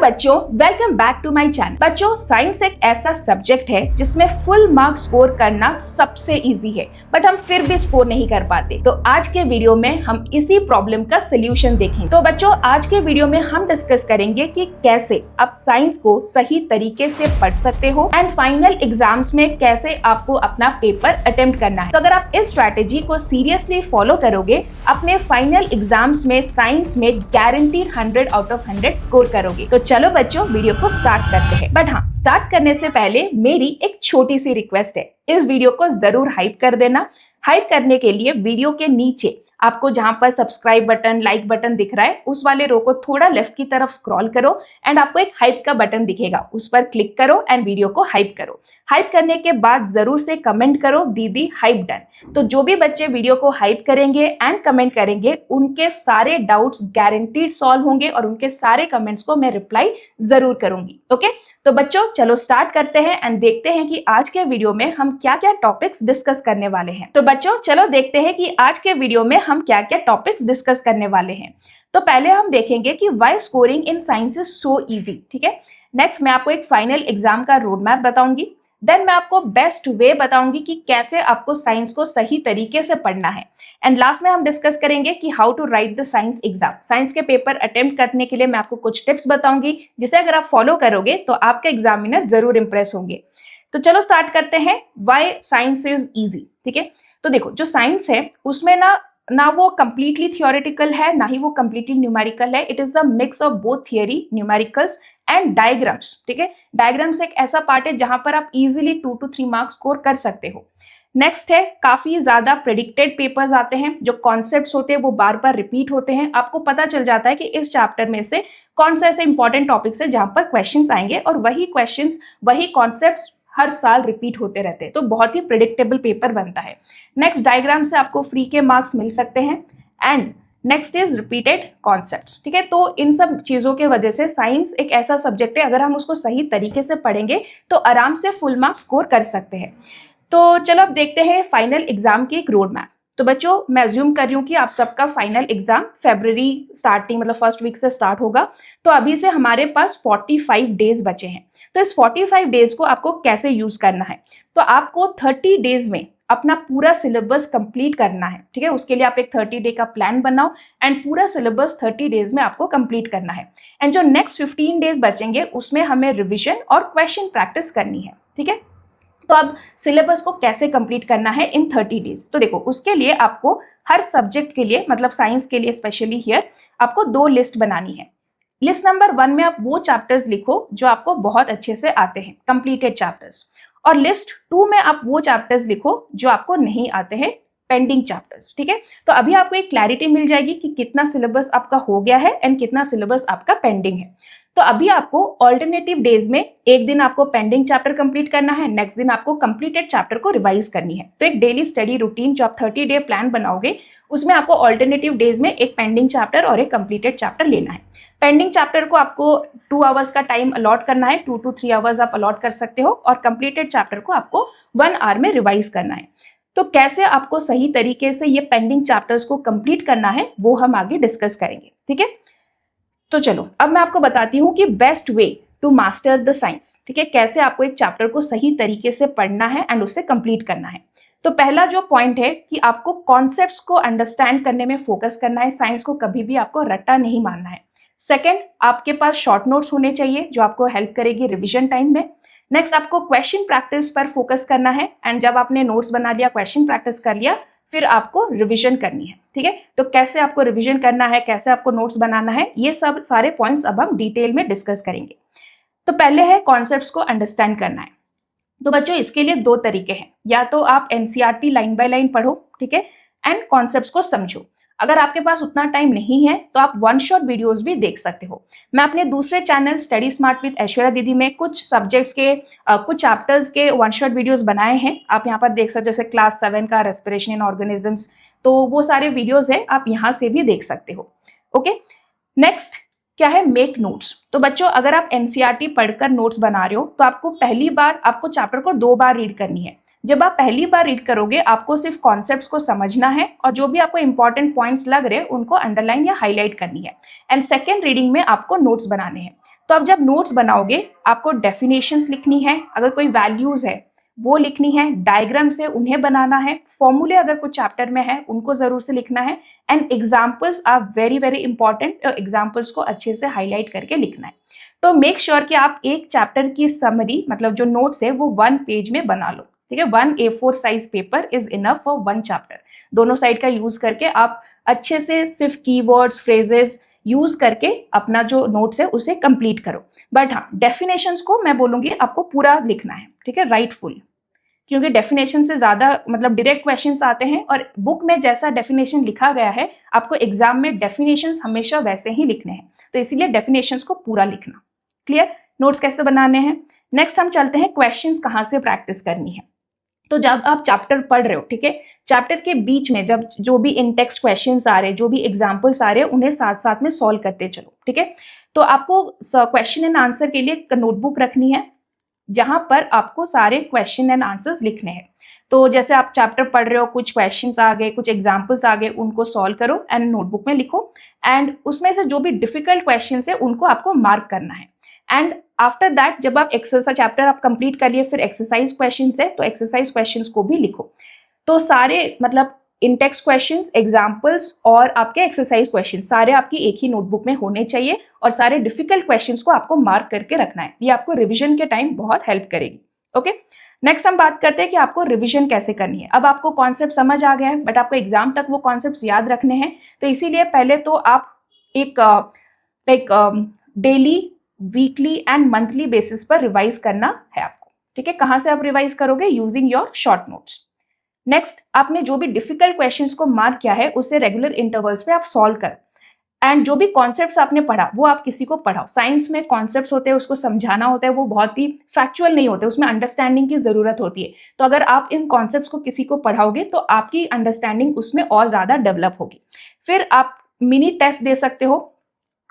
बच्चों, welcome back to my channel. बच्चों, science एक ऐसा सब्जेक्ट है जिसमें फुल मार्क्स स्कोर करना सबसे इजी है, बट हम फिर भी स्कोर नहीं कर पाते। तो आज के वीडियो में हम इसी प्रॉब्लम का सोल्यूशन देखेंगे। तो बच्चों, आज के वीडियो में हम डिस्कस करेंगे कि कैसे आप साइंस को सही तरीके से पढ़ सकते हो एंड फाइनल एग्जाम्स में कैसे आपको अपना पेपर अटेम्प्ट करना है। तो अगर आप इस स्ट्रैटेजी को सीरियसली फॉलो करोगे, अपने फाइनल एग्जाम्स में साइंस में गारंटीड 100 आउट ऑफ 100 स्कोर करोगे। तो चलो बच्चों, वीडियो को स्टार्ट करते हैं। बट हाँ, स्टार्ट करने से पहले मेरी एक छोटी सी रिक्वेस्ट है, इस वीडियो को जरूर हाइप कर देना। हाइप करने के लिए वीडियो के नीचे आपको जहां पर सब्सक्राइब बटन, लाइक बटन दिख रहा है, उस वाले रो को थोड़ा लेफ्ट की तरफ स्क्रॉल करो एंड आपको एक हाइप का बटन दिखेगा, उस पर क्लिक करो एंड वीडियो को हाइप करो। हाइप करने के बाद जरूर से कमेंट करो, दीदी हाइप डन। तो जो भी बच्चे वीडियो को हाइप करेंगे एंड कमेंट करेंगे, उनके सारे डाउट्स गारंटीड सॉल्व होंगे और उनके सारे कमेंट्स को मैं रिप्लाई जरूर करूंगी। ओके, तो बच्चों चलो स्टार्ट करते हैं एंड देखते हैं कि आज के वीडियो में हम क्या क्या टॉपिक्स डिस्कस करने वाले हैं। तो बच्चों चलो देखते हैं कि आज के वीडियो में हम क्या क्या टॉपिक्स डिस्कस करने वाले हैं। तो पहले हम देखेंगे कि why scoring in science is so easy. ठीक है, नेक्स्ट मैं आपको एक फाइनल एग्जाम का रोड मैप बताऊंगी। देन मैं आपको बेस्ट वे बताऊंगी कि कैसे आपको साइंस को सही तरीके से पढ़ना है। एंड लास्ट में हम डिस्कस करेंगे कि how to write the science exam. Science के पेपर अटेम्प्ट करने के लिए मैं आपको कुछ टिप्स बताऊंगी, जिसे अगर आप फॉलो करोगे तो आपके एग्जामिनर जरूर इंप्रेस होंगे। तो चलो स्टार्ट करते हैं, व्हाई साइंस इज इजी। ठीक है, तो देखो, जो साइंस है उसमें ना वो कंप्लीटली थियोरेटिकल है, ना ही वो कंप्लीटली न्यूमेरिकल है। It is a mix of both theory, numericals and diagrams. ठीक है, डायग्राम्स एक ऐसा पार्ट है जहां पर आप इजीली 2 to 3 मार्क्स स्कोर कर सकते हो। नेक्स्ट है, काफी ज्यादा प्रेडिक्टेड पेपर्स आते हैं, जो कॉन्सेप्ट्स होते हैं वो बार बार रिपीट होते हैं। आपको पता चल जाता है कि इस चैप्टर में से कौन सा ऐसे इंपॉर्टेंट टॉपिक्स है जहां पर क्वेश्चंस आएंगे, और वही क्वेश्चंस, वही कॉन्सेप्ट्स हर साल रिपीट होते रहते हैं। तो बहुत ही प्रेडिक्टेबल पेपर बनता है। नेक्स्ट, डायग्राम से आपको फ्री के मार्क्स मिल सकते हैं। And next is repeated concepts. ठीक है, तो इन सब चीजों के वजह से साइंस एक ऐसा सब्जेक्ट है, अगर हम उसको सही तरीके से पढ़ेंगे तो आराम से फुल मार्क्स स्कोर कर सकते हैं। तो चलो अब देखते हैं फाइनल एग्जाम की एक रोड मैप। तो बच्चों, मैं अज्यूम कर रही हूँ कि आप सबका फाइनल एग्जाम फरवरी स्टार्टिंग, मतलब फर्स्ट वीक से स्टार्ट होगा। तो अभी से हमारे पास 45 डेज बचे हैं। तो इस 45 डेज को आपको कैसे यूज करना है? तो आपको 30 डेज में अपना पूरा सिलेबस कंप्लीट करना है। ठीक है, उसके लिए आप एक 30 डे का प्लान बनाओ एंड पूरा सिलेबस 30 डेज में आपको कंप्लीट करना है। एंड जो नेक्स्ट 15 डेज बचेंगे उसमें हमें रिविजन और क्वेश्चन प्रैक्टिस करनी है। ठीक है, तो अब सिलेबस को कैसे कंप्लीट करना है इन 30 डेज? तो देखो, उसके लिए आपको हर सब्जेक्ट के लिए, मतलब साइंस के लिए स्पेशली हियर, आपको 2 लिस्ट बनानी है। लिस्ट नंबर 1 में आप वो चैप्टर्स लिखो जो आपको बहुत अच्छे से आते हैं, कंप्लीटेड चैप्टर्स। और लिस्ट 2 में आप वो चैप्टर्स लिखो जो आपको नहीं आते हैं, पेंडिंग चैप्टर्स। ठीक है, तो अभी आपको एक क्लैरिटी मिल जाएगी कि कितना सिलेबस आपका हो गया है एंड कितना सिलेबस आपका पेंडिंग है। तो अभी आपको ऑल्टरनेटिव डेज में एक दिन आपको पेंडिंग चैप्टर कंप्लीट करना है, नेक्स्ट दिन आपको कंप्लीटेड चैप्टर को रिवाइज करनी है। तो एक डेली स्टडी रूटीन जो आप 30 डे प्लान बनाओगे, उसमें आपको ऑल्टरनेटिव डेज में एक पेंडिंग चैप्टर और एक कंप्लीटेड चैप्टर लेना है। पेंडिंग चैप्टर को आपको 2 आवर्स का टाइम अलॉट करना है, 2 to 3 आवर्स आप अलॉट कर सकते हो, और कंप्लीटेड चैप्टर को आपको 1 आवर में रिवाइज करना है। तो कैसे आपको सही तरीके से ये पेंडिंग चैप्टर्स को कंप्लीट करना है वो हम आगे डिस्कस करेंगे। ठीक है, तो चलो अब मैं आपको बताती हूँ कि best way to master the science. ठीक है, कैसे आपको एक चैप्टर को सही तरीके से पढ़ना है एंड उसे कंप्लीट करना है। तो पहला जो पॉइंट है कि आपको कॉन्सेप्ट्स को अंडरस्टैंड करने में फोकस करना है। साइंस को कभी भी आपको रट्टा नहीं मानना है। सेकंड, आपके पास शॉर्ट नोट्स होने चाहिए जो आपको हेल्प करेगी रिविजन टाइम में। नेक्स्ट, आपको क्वेश्चन प्रैक्टिस पर फोकस करना है एंड जब आपने नोट्स बना लिया, क्वेश्चन प्रैक्टिस कर लिया, फिर आपको रिवीजन करनी है। ठीक है, तो कैसे आपको रिवीजन करना है, कैसे आपको नोट्स बनाना है, ये सब सारे पॉइंट्स अब हम डिटेल में डिस्कस करेंगे। तो पहले है कॉन्सेप्ट्स को अंडरस्टैंड करना है। तो बच्चों, इसके लिए 2 तरीके हैं, या तो आप एनसीईआरटी लाइन बाय लाइन पढ़ो, ठीक है, एंड कॉन्सेप्ट्स को समझो। अगर आपके पास उतना टाइम नहीं है तो आप 1 शॉट वीडियोस भी देख सकते हो। मैं अपने दूसरे channel study smart with Aishwarya दीदी में कुछ सब्जेक्ट्स के कुछ चैप्टर्स के 1 शॉट वीडियोस बनाए हैं। आप यहाँ पर देख सकते हो, जैसे क्लास 7 का रेस्पिरेशन इन ऑर्गेनिजम्स, तो वो सारे वीडियोस है, आप यहाँ से भी देख सकते हो। ओके, नेक्स्ट क्या है, मेक नोट्स। तो बच्चों, अगर आप एनसीईआरटी पढ़कर नोट्स बना रहे हो तो आपको पहली बार आपको चैप्टर को 2 बार रीड करनी है। जब आप पहली बार रीड करोगे, आपको सिर्फ कॉन्सेप्ट्स को समझना है और जो भी आपको इंपॉर्टेंट पॉइंट्स लग रहे हैं उनको अंडरलाइन या हाईलाइट करनी है। एंड सेकेंड रीडिंग में आपको नोट्स बनाने हैं। तो अब जब नोट्स बनाओगे आपको डेफिनेशंस लिखनी है, अगर कोई वैल्यूज है वो लिखनी है, डायग्राम से उन्हें बनाना है, फॉर्मूले अगर कुछ चैप्टर में है उनको जरूर से लिखना है, and examples are very very important, examples को अच्छे से हाईलाइट करके लिखना है। तो मेक श्योर कि आप एक चैप्टर की समरी मतलब जो नोट्स है वो 1 पेज में बना लो, ठीक है। 1 A4 size paper is enough for 1 chapter. दोनों साइड का यूज करके आप अच्छे से सिर्फ कीवर्ड्स फ्रेजेस यूज करके अपना जो नोट्स है उसे कंप्लीट करो। बट हाँ, डेफिनेशंस को मैं बोलूंगी आपको पूरा लिखना है, ठीक है, राइट फुल, क्योंकि डेफिनेशन से ज्यादा मतलब डायरेक्ट क्वेश्चंस आते हैं और बुक में जैसा डेफिनेशन लिखा गया है आपको एग्जाम में डेफिनेशंस हमेशा वैसे ही लिखने हैं, तो इसीलिए डेफिनेशंस को पूरा लिखना। क्लियर? नोट्स कैसे बनाने हैं। नेक्स्ट हम चलते हैं क्वेश्चंस कहाँ से प्रैक्टिस करनी है। तो जब आप चैप्टर पढ़ रहे हो, ठीक है, चैप्टर के बीच में जब जो भी इन टेक्स्ट क्वेश्चंस आ रहे हैं, जो भी एग्जांपल्स आ रहे हैं, उन्हें साथ साथ में सॉल्व करते चलो, ठीक है। तो आपको क्वेश्चन एंड आंसर के लिए एक नोटबुक रखनी है जहां पर आपको सारे क्वेश्चन एंड आंसर्स लिखने हैं। तो जैसे आप चैप्टर पढ़ रहे हो, कुछ क्वेश्चंस आ गए, कुछ एग्जांपल्स आ गए, उनको सॉल्व करो एंड नोटबुक में लिखो, एंड उसमें से जो भी डिफिकल्ट क्वेश्चंस है उनको आपको मार्क करना है। एंड आफ्टर दैट जब आप एक्सरसाइज चैप्टर आप कंप्लीट करिए, फिर एक्सरसाइज क्वेश्चंस है तो एक्सरसाइज क्वेश्चंस को भी लिखो। तो सारे मतलब इन टेक्स्ट क्वेश्चंस, एग्जांपल्स और आपके एक्सरसाइज क्वेश्चन सारे आपकी एक ही नोटबुक में होने चाहिए और सारे डिफिकल्ट क्वेश्चंस को आपको मार्क करके रखना है। ये आपको रिवीजन के टाइम बहुत हेल्प करेगी। ओके, नेक्स्ट हम बात करते हैं कि आपको रिवीजन कैसे करनी है। अब आपको कॉन्सेप्ट समझ आ गया है बट आपको एग्जाम तक वो कॉन्सेप्ट याद रखने हैं, तो इसीलिए पहले तो आप एक daily, weekly and monthly basis पर रिवाइज करना है आपको, ठीक है। कहां से आप रिवाइज करोगे? Using your short notes. Next, आपने जो भी डिफिकल्ट क्वेश्चंस को मार्क किया है उससे रेगुलर इंटरवल्स पे आप सॉल्व करो, एंड जो भी कॉन्सेप्ट्स आपने पढ़ा वो आप किसी को पढ़ाओ। साइंस में कॉन्सेप्ट्स होते हैं, उसको समझाना होता है, वो बहुत ही फैक्चुअल नहीं होते, उसमें अंडरस्टैंडिंग की जरूरत होती है। तो अगर आप इन कॉन्सेप्ट्स को किसी को पढ़ाओगे तो आपकी अंडरस्टैंडिंग उसमें और ज्यादा डेवलप होगी। फिर आप मिनी टेस्ट दे सकते हो।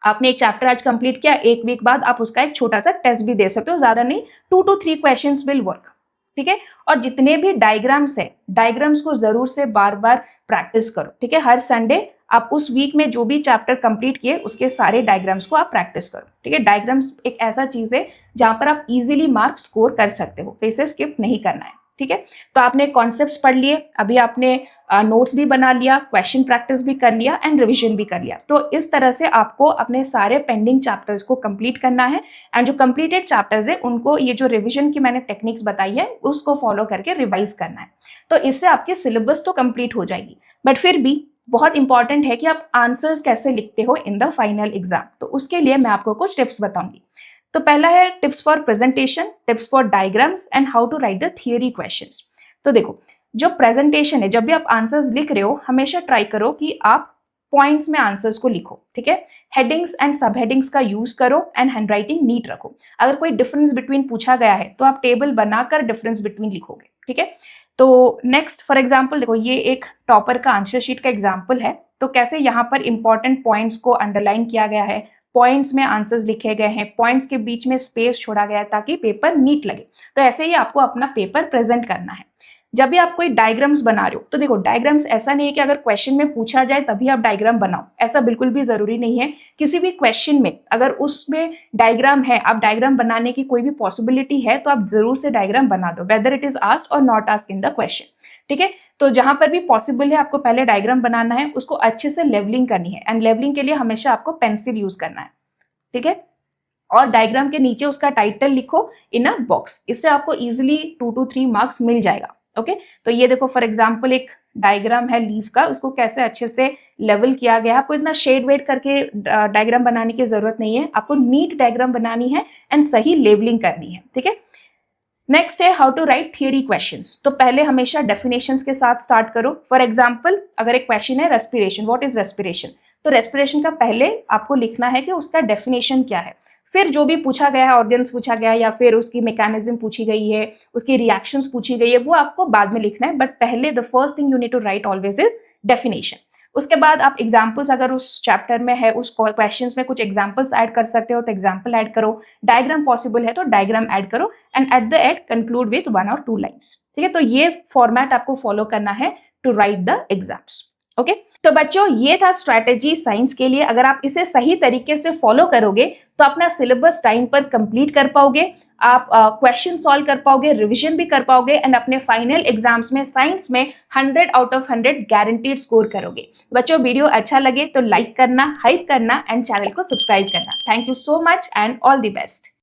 आपने एक चैप्टर आज कंप्लीट किया, एक वीक बाद आप उसका एक छोटा सा टेस्ट भी दे सकते हो, ज्यादा नहीं, 2 to 3 क्वेश्चंस विल वर्क, ठीक है। और जितने भी डायग्राम्स है, डायग्राम्स को जरूर से बार बार प्रैक्टिस करो, ठीक है। हर संडे आप उस वीक में जो भी चैप्टर कंप्लीट किए उसके सारे डायग्राम्स को आप प्रैक्टिस करो, ठीक है। डायग्राम्स एक ऐसा चीज है जहां पर आप इजीली मार्क स्कोर कर सकते हो, तो इसे स्किप नहीं करना है, ठीक है। तो आपने कॉन्सेप्ट्स पढ़ लिए, अभी आपने नोट्स भी बना लिया, क्वेश्चन प्रैक्टिस भी कर लिया एंड रिवीजन भी कर लिया। तो इस तरह से आपको अपने सारे पेंडिंग चैप्टर्स को कंप्लीट करना है, एंड जो कंप्लीटेड चैप्टर्स है उनको ये जो रिवीजन की मैंने टेक्निक्स बताई है उसको फॉलो करके रिवाइज करना है। तो इससे आपकी सिलेबस तो कंप्लीट हो जाएगी, बट फिर भी बहुत इंपॉर्टेंट है कि आप आंसर्स कैसे लिखते हो इन द फाइनल एग्जाम। तो उसके लिए मैं आपको कुछ टिप्स बताऊंगी। तो पहला है tips for presentation, tips for diagrams and how to write the theory questions. तो देखो, जो प्रेजेंटेशन है, जब भी आप आंसर्स लिख रहे हो हमेशा ट्राई करो कि आप पॉइंट्स में आंसर्स को लिखो, ठीक है। हेडिंग्स एंड सब हेडिंग्स का यूज करो एंड हैंडराइटिंग नीट रखो। अगर कोई डिफरेंस बिटवीन पूछा गया है तो आप टेबल बनाकर डिफरेंस बिटवीन लिखोगे, ठीक है। तो नेक्स्ट, फॉर एग्जाम्पल देखो, ये एक टॉपर का आंसर शीट का एग्जाम्पल है। तो कैसे यहाँ पर इंपॉर्टेंट पॉइंट्स को अंडरलाइन किया गया है, पॉइंट्स में आंसर्स लिखे गए हैं, पॉइंट्स के बीच में स्पेस छोड़ा गया है ताकि पेपर नीट लगे। तो ऐसे ही आपको अपना पेपर प्रेजेंट करना है। जब भी आप कोई डायग्राम्स बना रहे हो तो देखो, डायग्राम्स ऐसा नहीं है कि अगर क्वेश्चन में पूछा जाए तभी आप डायग्राम बनाओ, ऐसा बिल्कुल भी जरूरी नहीं है। किसी भी क्वेश्चन में अगर उसमें डायग्राम है, आप डायग्राम बनाने की कोई भी पॉसिबिलिटी है तो आप जरूर से डायग्राम बना दो, वेदर इट इज आस्क्ड और not asked in the question, ठीक है। तो जहां पर भी पॉसिबल है आपको पहले डायग्राम बनाना है, उसको अच्छे से लेवलिंग करनी है, एंड लेवलिंग के लिए हमेशा आपको पेंसिल यूज करना है, ठीक है। और डायग्राम के नीचे उसका टाइटल लिखो इन अ बॉक्स, इससे आपको इजिली 2 to 3 मार्क्स मिल जाएगा। ओके, तो ये देखो फॉर एग्जांपल एक डायग्राम है लीफ का, उसको कैसे अच्छे से लेवल किया गया है। आपको इतना शेड वेड करके डायग्राम बनाने की जरूरत नहीं है, आपको नीट डायग्राम बनानी है एंड सही लेवलिंग करनी है, ठीक है। नेक्स्ट है how to write theory questions. तो पहले हमेशा डेफिनेशंस के साथ स्टार्ट करो। फॉर एग्जांपल अगर एक क्वेश्चन है रेस्पिरेशन, व्हाट इज रेस्पिरेशन, तो रेस्पिरेशन का पहले आपको लिखना है कि उसका डेफिनेशन क्या है। फिर जो भी पूछा गया है, ऑर्गन्स पूछा गया है या फिर उसकी मैकेनिज्म पूछी गई है, उसकी रिएक्शंस पूछी गई है, वो आपको बाद में लिखना है, बट पहले the first thing you need to write always is definition. उसके बाद आप एग्जाम्पल्स, अगर उस चैप्टर में है, उस क्वेश्चंस में कुछ एग्जाम्पल्स ऐड कर सकते हो तो एग्जाम्पल ऐड करो, डायग्राम पॉसिबल है तो डायग्राम ऐड करो, and at the end conclude with 1 or 2 lines, ठीक है। तो ये फॉर्मेट आपको फॉलो करना है to write the exams. Okay तो बच्चों ये था स्ट्रैटेजी साइंस के लिए। अगर आप इसे सही तरीके से फॉलो करोगे तो अपना सिलेबस टाइम पर कंप्लीट कर पाओगे, आप क्वेश्चन सॉल्व कर पाओगे, रिवीजन भी कर पाओगे एंड अपने फाइनल एग्जाम्स में साइंस में 100 आउट ऑफ 100 गारंटीड स्कोर करोगे। बच्चों वीडियो अच्छा लगे तो लाइक करना, हाइप करना एंड चैनल को सब्सक्राइब करना। Thank you so much and all the best.